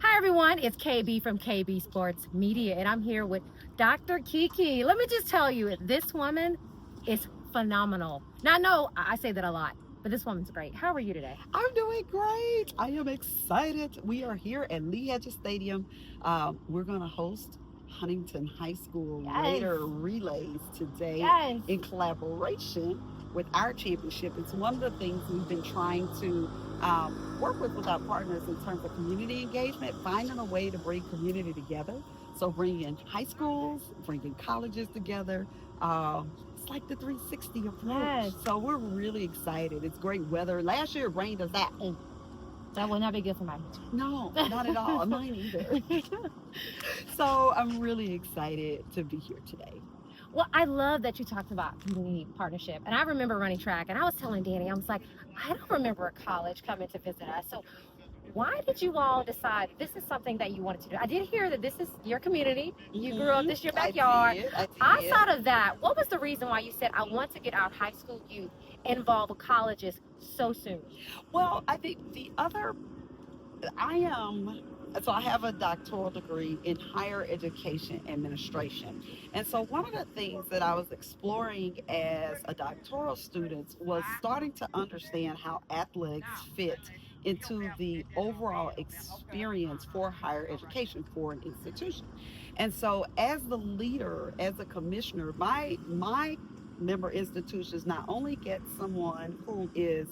Hi everyone, it's KB from KB Sports Media, and I'm here with Dr. KiKi. Let me just tell you, this woman is phenomenal. Now, I know I say that a lot, but this woman's great. How are you today? I'm doing great. I am excited. We are here at Lee Hedges Stadium. We're going to host Huntington High School Yes, Raider Relays today yes. in collaboration with our championship. It's one of the things we've been trying to work with our partners in terms of community engagement, finding a way to bring community together. So bringing high schools, bringing colleges together. It's like the 360 approach. Yes. So we're really excited. It's great weather. Last year it rained us out. That will not be good for my No, not at all. Mine either. So I'm really excited to be here today. Well, I love that you talked about community partnership. And I remember running track, and I was telling Danny, I was like, I don't remember a college coming to visit us. So why did you all decide this is something that you wanted to do? I did hear that this is your community. You grew up, this is your backyard. I Outside of that, what was the reason why you said, I want to get our high school youth involved with colleges so soon? Well, I think I am, so I have a doctoral degree in higher education administration. And so one of the things that I was exploring as a doctoral student was starting to understand how athletics fit into the overall experience for higher education for an institution. And so as the leader, as a commissioner, my member institutions not only get someone who is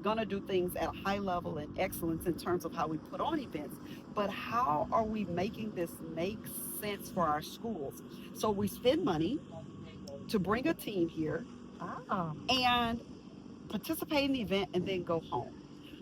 going to do things at a high level and excellence in terms of how we put on events, but how are we making this make sense for our schools? So we spend money to bring a team here Oh, and participate in the event and then go home.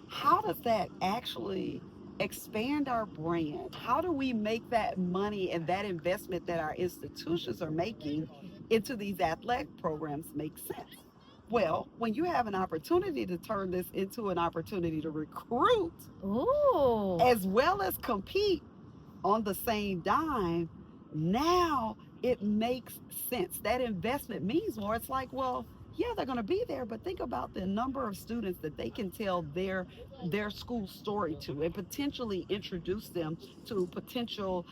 How does that actually expand our brand? How do we make that money and that investment that our institutions are making into these athletic programs make sense? Well, when you have an opportunity to turn this into an opportunity to recruit ooh, as well as compete on the same dime, now it makes sense. That investment means more. It's like, well, yeah, they're going to be there, but think about the number of students that they can tell their school story to, and potentially introduce them to potential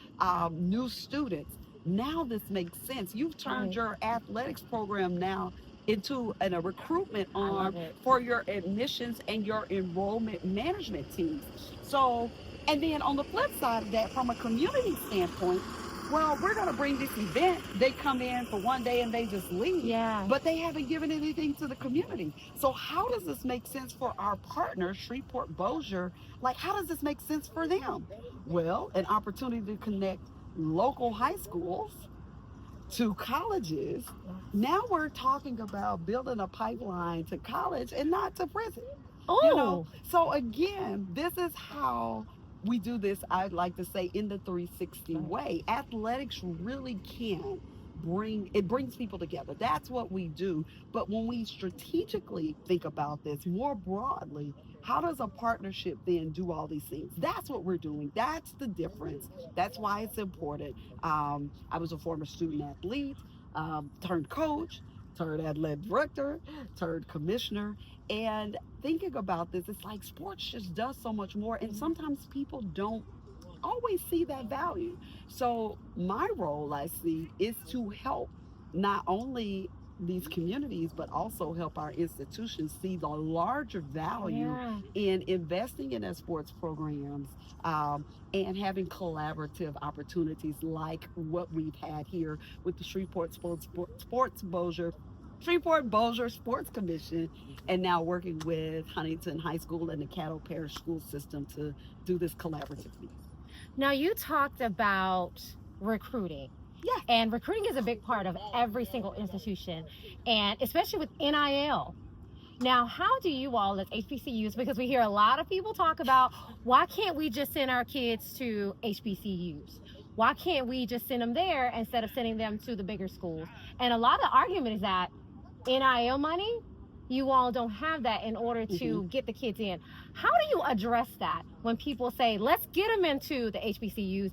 new students. Now this makes sense. You've turned right. your athletics program now into a recruitment I love arm it. for your admissions and your enrollment management teams. So, and then on the flip side of that, from a community standpoint, well, we're going to bring this event. They come in for one day and they just leave, Yeah. but they haven't given anything to the community. So how does this make sense for our partner, Shreveport Bossier? Like, how does this make sense for them? Well, an opportunity to connect local high schools to colleges. Now we're talking about building a pipeline to college and not to prison. You know, Oh, so again, this is how we do this. I'd like to say in the 360 way. Athletics really can brings people together. That's what we do. But when we strategically think about this more broadly, how does a partnership then do all these things? That's what we're doing. That's the difference. That's why it's important. I was a former student athlete, turned coach, turned athletic director, turned commissioner, and thinking about this, it's like sports just does so much more, and sometimes people don't always see that value. So my role, I see, is to help not only these communities but also help our institutions see the larger value yeah. in investing in their sports programs, and having collaborative opportunities like what we've had here with the Sports Bossier Shreveport Bossier Sports Commission, and now working with Huntington High School and the Caddo Parish School System to do this collaboratively. Now you talked about recruiting. Yeah. And recruiting is a big part of every single institution, and especially with NIL. Now, how do you all as HBCUs, because we hear a lot of people talk about, why can't we just send our kids to HBCUs? Why can't we just send them there instead of sending them to the bigger schools? And a lot of the argument is that NIL money, you all don't have that in order Hmm. to get the kids in. How do you address that when people say, let's get them into the HBCUs,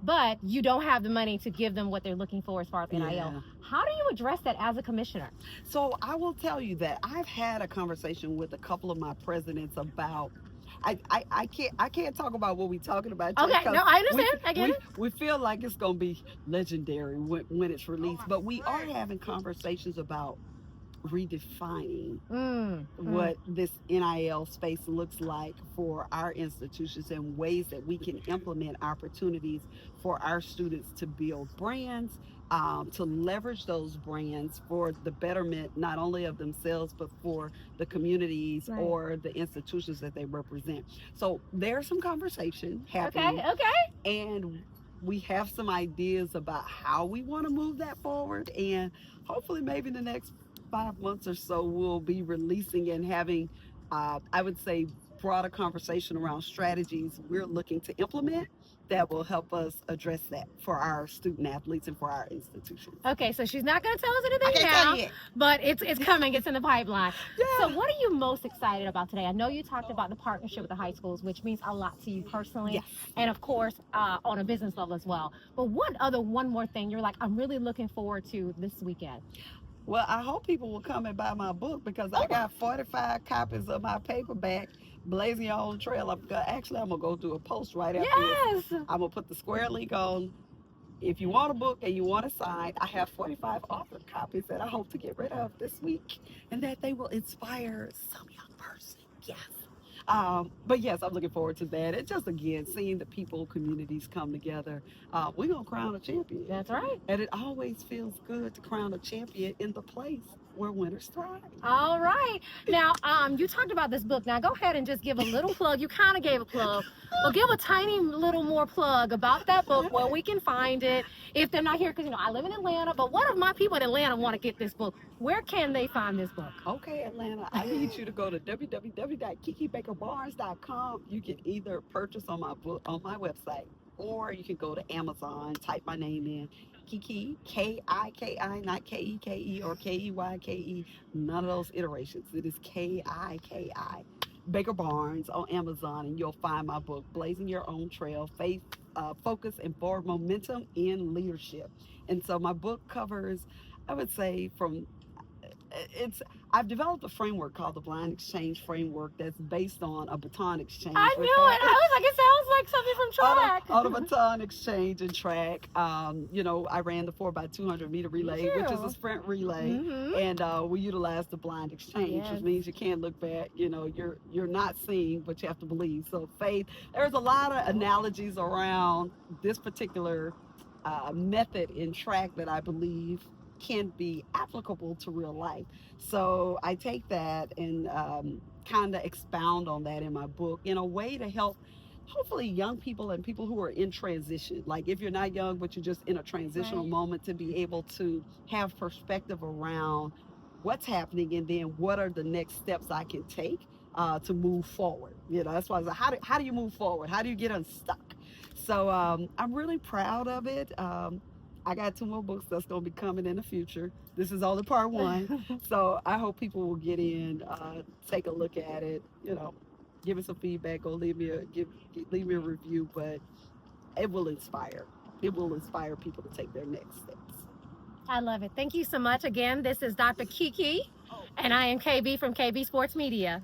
but you don't have the money to give them what they're looking for as far as NIL? Yeah. How do you address that as a commissioner? So I will tell you that I've had a conversation with a couple of my presidents about I can't talk about what we're talking about yet, Okay, 'cause no, I understand. I get it. we feel like it's gonna be legendary when it's released. But we are having conversations about redefining what this NIL space looks like for our institutions and ways that we can implement opportunities for our students to build brands, to leverage those brands for the betterment not only of themselves but for the communities Right. or the institutions that they represent. So there's some conversation Okay, happening, okay. and we have some ideas about how we want to move that forward. And hopefully, maybe in the next 5 months or so, we'll be releasing and having, I would say, broader conversation around strategies we're looking to implement that will help us address that for our student athletes and for our institutions. Okay, so she's not going to tell us I anything can't tell now, you yet. but it's coming. It's in the pipeline. So Yeah. what are you most excited about today? I know you talked about the partnership with the high schools, which means a lot to you personally, Yes. and of course on a business level as well. But what other one more thing you're like, I'm really looking forward to this weekend? Well, I hope people will come and buy my book because I got 45 copies of my paperback, Blazing Your Own Trail. I'm gonna go do a post right after this. Yes. I'm gonna put the square link on. If you want a book and you want a sign, I have 45 authored copies that I hope to get rid of this week, and that they will inspire some young person. Yes. But yes, I'm looking forward to that. And just again, seeing the people, communities come together. We're going to crown a champion. That's right. And it always feels good to crown a champion in the place where winners thrive. All right. Now, you talked about this book. Now, go ahead and just give a little plug. You kind of gave a plug. Well, give a tiny little more plug about that book, where we can find it if they're not here. Because, I live in Atlanta, but what if my people in Atlanta want to get this book? Where can they find this book? Okay, Atlanta, I need you to go to www.KiKiBakerBarnes.com. You can either purchase on my book on my website, or you can go to Amazon, type my name in, KiKi, Kiki, not Keke or Keyke, none of those iterations. It is Kiki, Baker Barnes on Amazon, and you'll find my book, Blazing Your Own Trail, Faith, Focus, and Forward Momentum in Leadership. And so my book covers, I would say, I've developed a framework called the Blind Exchange Framework that's based on a baton exchange. I knew it. I was like, it sounds like something from track. On a baton exchange and track. I ran the 4x200 meter relay, which is a sprint relay, and we utilize the blind exchange, which means you can't look back. You're not seeing, but you have to believe. So faith. There's a lot of analogies around this particular method in track that I believe can be applicable to real life. So I take that and kind of expound on that in my book in a way to help hopefully young people and people who are in transition. Like if you're not young but you're just in a transitional moment, to be able to have perspective around what's happening and then what are the next steps I can take to move forward. That's why I was like, how do you move forward? How do you get unstuck? So I'm really proud of it. I got 2 more books that's going to be coming in the future. This is only part 1. So I hope people will get in, take a look at it, give me some feedback, or leave me a review, but it will inspire. It will inspire people to take their next steps. I love it. Thank you so much. Again, this is Dr. KiKi, and I am KB from KB Sports Media.